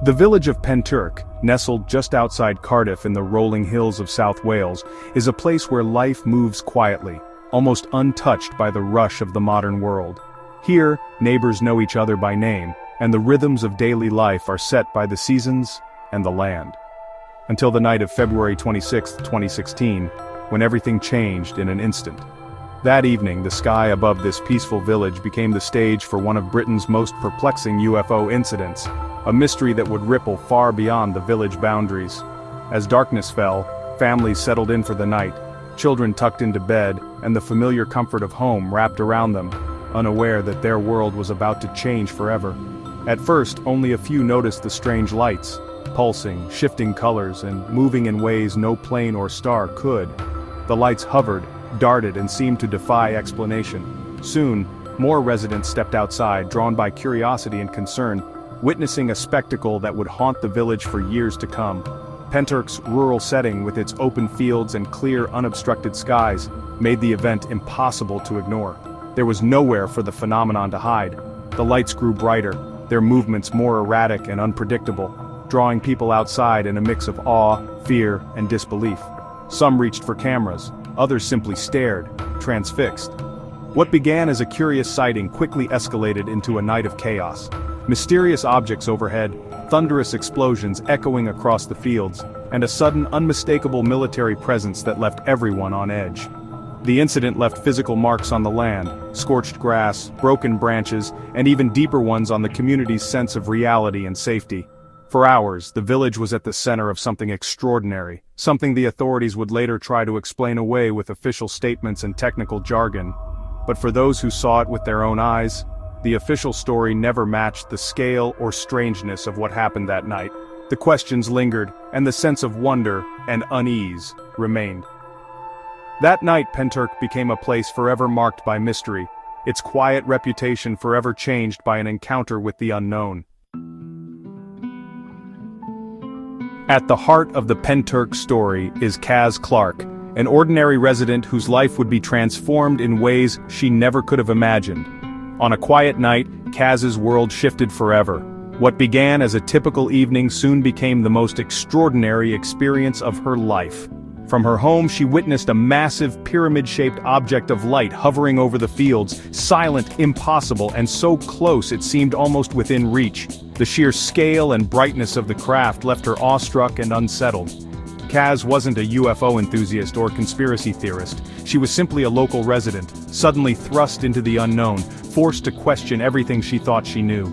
The village of Pentyrch, nestled just outside Cardiff in the rolling hills of South Wales, is a place where life moves quietly, almost untouched by the rush of the modern world. Here, neighbors know each other by name, and the rhythms of daily life are set by the seasons and the land. Until the night of February 26, 2016, when everything changed in an instant. That evening, the sky above this peaceful village became the stage for one of Britain's most perplexing UFO incidents, a mystery that would ripple far beyond the village boundaries. As darkness fell, families settled in for the night, children tucked into bed, and the familiar comfort of home wrapped around them, unaware that their world was about to change forever. At first, only a few noticed the strange lights, pulsing, shifting colors, and moving in ways no plane or star could. The lights hovered, darted, and seemed to defy explanation. Soon, more residents stepped outside, drawn by curiosity and concern, witnessing a spectacle that would haunt the village for years to come. Pentyrch's rural setting, with its open fields and clear, unobstructed skies, made the event impossible to ignore. There was nowhere for the phenomenon to hide. The lights grew brighter, their movements more erratic and unpredictable, drawing people outside in a mix of awe, fear, and disbelief. Some reached for cameras, others simply stared, transfixed. What began as a curious sighting quickly escalated into a night of chaos. Mysterious objects overhead, thunderous explosions echoing across the fields, and a sudden unmistakable military presence that left everyone on edge. The incident left physical marks on the land, scorched grass, broken branches, and even deeper ones on the community's sense of reality and safety. For hours, the village was at the center of something extraordinary, something the authorities would later try to explain away with official statements and technical jargon. But for those who saw it with their own eyes, the official story never matched the scale or strangeness of what happened that night. The questions lingered, and the sense of wonder and unease remained. That night, Pentyrch became a place forever marked by mystery, its quiet reputation forever changed by an encounter with the unknown. At the heart of the Pentyrch story is Caz Clarke, an ordinary resident whose life would be transformed in ways she never could have imagined. On a quiet night, Caz's world shifted forever. What began as a typical evening soon became the most extraordinary experience of her life. From her home, she witnessed a massive pyramid-shaped object of light hovering over the fields, silent, impossible, and so close it seemed almost within reach. The sheer scale and brightness of the craft left her awestruck and unsettled. Caz wasn't a UFO enthusiast or conspiracy theorist. She was simply a local resident, suddenly thrust into the unknown, forced to question everything she thought she knew.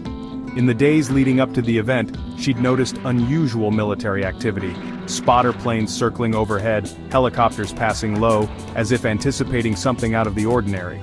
In the days leading up to the event, she'd noticed unusual military activity. Spotter planes circling overhead, helicopters passing low, as if anticipating something out of the ordinary.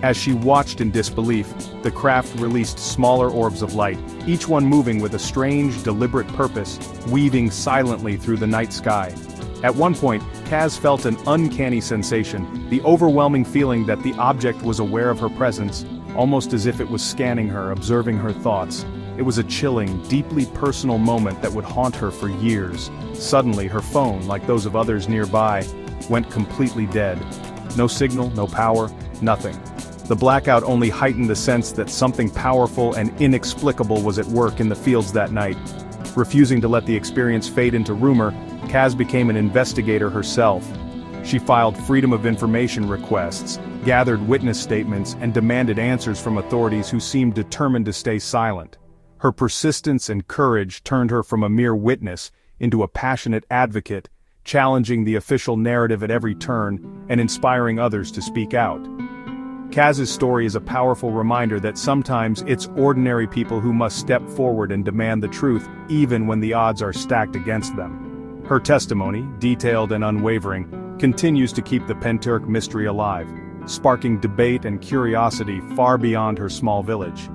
As she watched in disbelief, the craft released smaller orbs of light, each one moving with a strange, deliberate purpose, weaving silently through the night sky. At one point, Caz felt an uncanny sensation, the overwhelming feeling that the object was aware of her presence, almost as if it was scanning her, observing her thoughts. It was a chilling, deeply personal moment that would haunt her for years. Suddenly, her phone, like those of others nearby, went completely dead. No signal, no power, nothing. The blackout only heightened the sense that something powerful and inexplicable was at work in the fields that night. Refusing to let the experience fade into rumor, Caz became an investigator herself. She filed Freedom of Information requests, gathered witness statements, and demanded answers from authorities who seemed determined to stay silent. Her persistence and courage turned her from a mere witness into a passionate advocate, challenging the official narrative at every turn and inspiring others to speak out. Caz's story is a powerful reminder that sometimes it's ordinary people who must step forward and demand the truth, even when the odds are stacked against them. Her testimony, detailed and unwavering, continues to keep the Pentyrch mystery alive, sparking debate and curiosity far beyond her small village.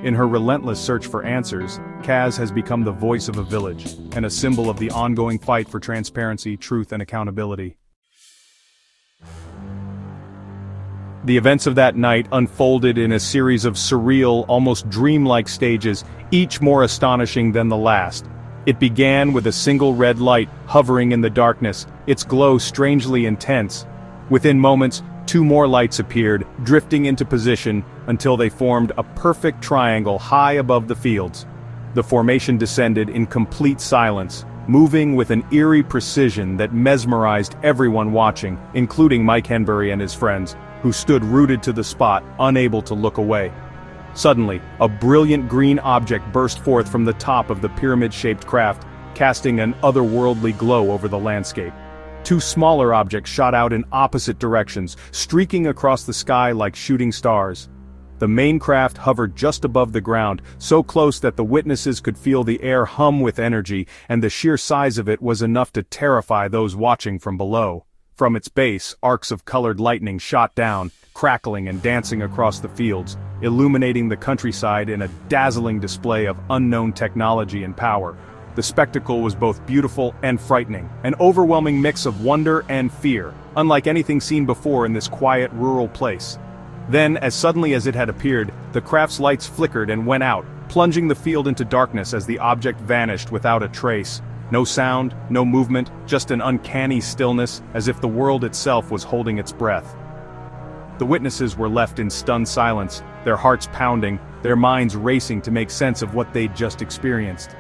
In her relentless search for answers, Caz has become the voice of a village, and a symbol of the ongoing fight for transparency, truth, and accountability. The events of that night unfolded in a series of surreal, almost dreamlike stages, each more astonishing than the last. It began with a single red light hovering in the darkness, its glow strangely intense. Within moments, two more lights appeared, drifting into position until they formed a perfect triangle high above the fields. The formation descended in complete silence, moving with an eerie precision that mesmerized everyone watching, including Mike Henbury and his friends, who stood rooted to the spot, unable to look away. Suddenly, a brilliant green object burst forth from the top of the pyramid-shaped craft, casting an otherworldly glow over the landscape. Two smaller objects shot out in opposite directions, streaking across the sky like shooting stars. The main craft hovered just above the ground, so close that the witnesses could feel the air hum with energy, and the sheer size of it was enough to terrify those watching from below. From its base, arcs of colored lightning shot down, crackling and dancing across the fields, illuminating the countryside in a dazzling display of unknown technology and power. The spectacle was both beautiful and frightening, an overwhelming mix of wonder and fear, unlike anything seen before in this quiet rural place. Then, as suddenly as it had appeared, the craft's lights flickered and went out, plunging the field into darkness as the object vanished without a trace. No sound, no movement, just an uncanny stillness, as if the world itself was holding its breath. The witnesses were left in stunned silence, their hearts pounding, their minds racing to make sense of what they'd just experienced.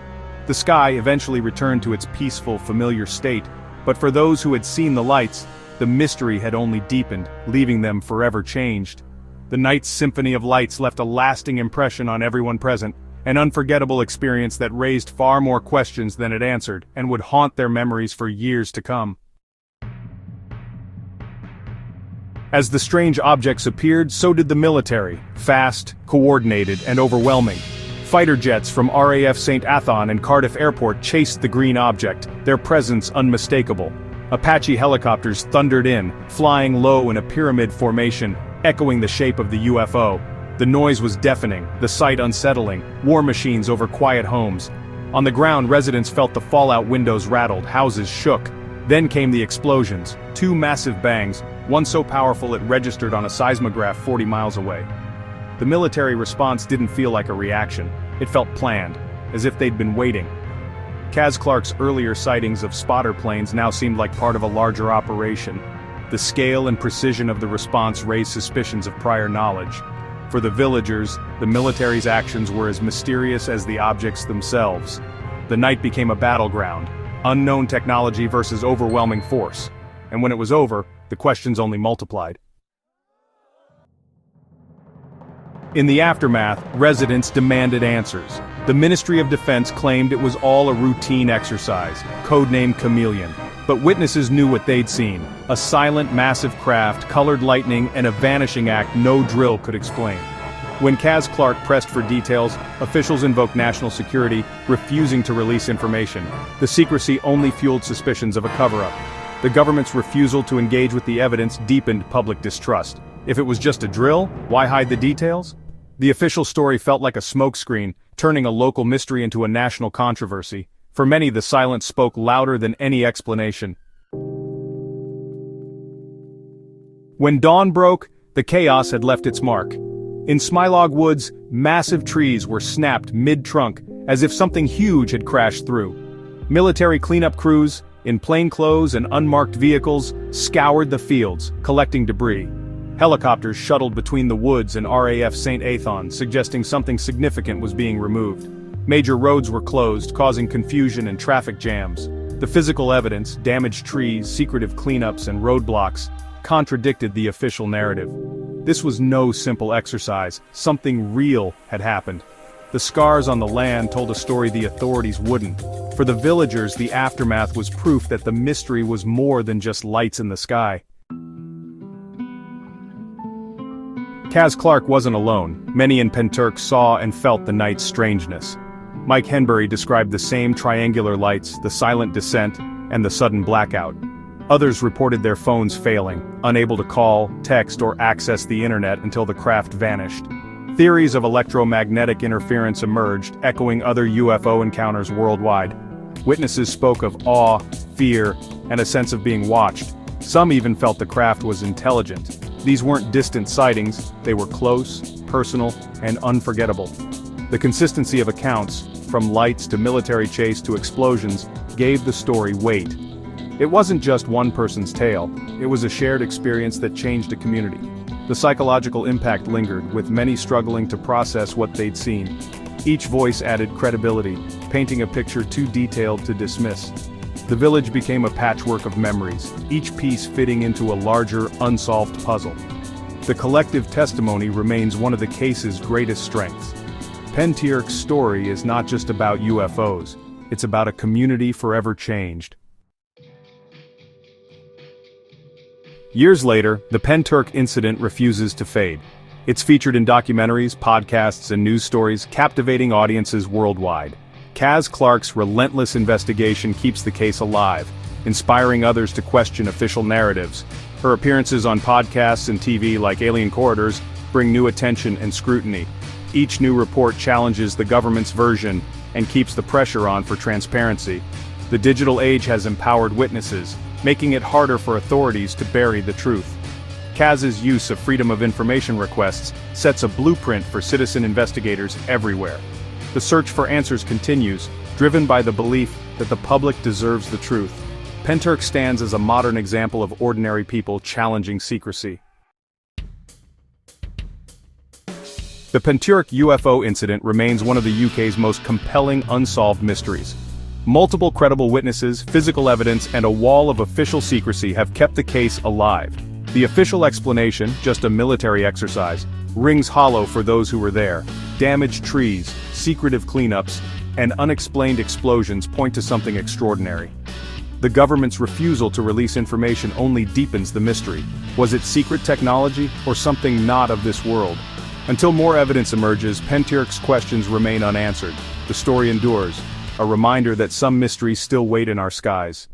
The sky eventually returned to its peaceful, familiar state, but for those who had seen the lights, the mystery had only deepened, leaving them forever changed. The night's symphony of lights left a lasting impression on everyone present, an unforgettable experience that raised far more questions than it answered, and would haunt their memories for years to come. As the strange objects appeared, so did the military, fast, coordinated, and overwhelming. Fighter jets from RAF St. Athan and Cardiff Airport chased the green object, their presence unmistakable. Apache helicopters thundered in, flying low in a pyramid formation, echoing the shape of the UFO. The noise was deafening, the sight unsettling, war machines over quiet homes. On the ground, residents felt the fallout windows rattled, houses shook. Then came the explosions, two massive bangs, one so powerful it registered on a seismograph 40 miles away. The military response didn't feel like a reaction. It felt planned, as if they'd been waiting. Caz Clarke's earlier sightings of spotter planes now seemed like part of a larger operation. The scale and precision of the response raised suspicions of prior knowledge. For the villagers, the military's actions were as mysterious as the objects themselves. The night became a battleground, unknown technology versus overwhelming force. And when it was over, the questions only multiplied. In the aftermath, residents demanded answers. The Ministry of Defense claimed it was all a routine exercise, codenamed Chameleon. But witnesses knew what they'd seen: a silent, massive craft, colored lightning, and a vanishing act no drill could explain. When Caz Clarke pressed for details, officials invoked national security, refusing to release information. The secrecy only fueled suspicions of a cover-up. The government's refusal to engage with the evidence deepened public distrust. If it was just a drill, why hide the details? The official story felt like a smokescreen, turning a local mystery into a national controversy. For many, the silence spoke louder than any explanation. When dawn broke, the chaos had left its mark. In Smilog Woods, massive trees were snapped mid-trunk, as if something huge had crashed through. Military cleanup crews, in plain clothes and unmarked vehicles, scoured the fields, collecting debris. Helicopters shuttled between the woods and RAF St. Athan, suggesting something significant was being removed. Major roads were closed, causing confusion and traffic jams. The physical evidence, damaged trees, secretive cleanups, and roadblocks, contradicted the official narrative. This was no simple exercise. Something real had happened. The scars on the land told a story the authorities wouldn't. For the villagers, the aftermath was proof that the mystery was more than just lights in the sky. Caz Clarke wasn't alone. Many in Pentyrch saw and felt the night's strangeness. Mike Henbury described the same triangular lights, the silent descent, and the sudden blackout. Others reported their phones failing, unable to call, text, or access the internet until the craft vanished. Theories of electromagnetic interference emerged, echoing other UFO encounters worldwide. Witnesses spoke of awe, fear, and a sense of being watched. Some even felt the craft was intelligent. These weren't distant sightings, they were close, personal, and unforgettable. The consistency of accounts, from lights to military chase to explosions, gave the story weight. It wasn't just one person's tale, it was a shared experience that changed a community. The psychological impact lingered, with many struggling to process what they'd seen. Each voice added credibility, painting a picture too detailed to dismiss. The village became a patchwork of memories, each piece fitting into a larger, unsolved puzzle. The collective testimony remains one of the case's greatest strengths. Pentyrch's story is not just about UFOs, it's about a community forever changed. Years later, the Pentyrch incident refuses to fade. It's featured in documentaries, podcasts, and news stories, captivating audiences worldwide. Caz Clarke's relentless investigation keeps the case alive, inspiring others to question official narratives. Her appearances on podcasts and TV like Alien Corridors bring new attention and scrutiny. Each new report challenges the government's version and keeps the pressure on for transparency. The digital age has empowered witnesses, making it harder for authorities to bury the truth. Caz's use of freedom of information requests sets a blueprint for citizen investigators everywhere. The search for answers continues, driven by the belief that the public deserves the truth. Pentyrch stands as a modern example of ordinary people challenging secrecy. The Pentyrch UFO incident remains one of the UK's most compelling unsolved mysteries. Multiple credible witnesses, physical evidence, and a wall of official secrecy have kept the case alive. The official explanation, just a military exercise, rings hollow for those who were there. Damaged trees, secretive cleanups, and unexplained explosions point to something extraordinary. The government's refusal to release information only deepens the mystery. Was it secret technology, or something not of this world? Until more evidence emerges, Pentyrch's questions remain unanswered. The story endures, a reminder that some mysteries still wait in our skies.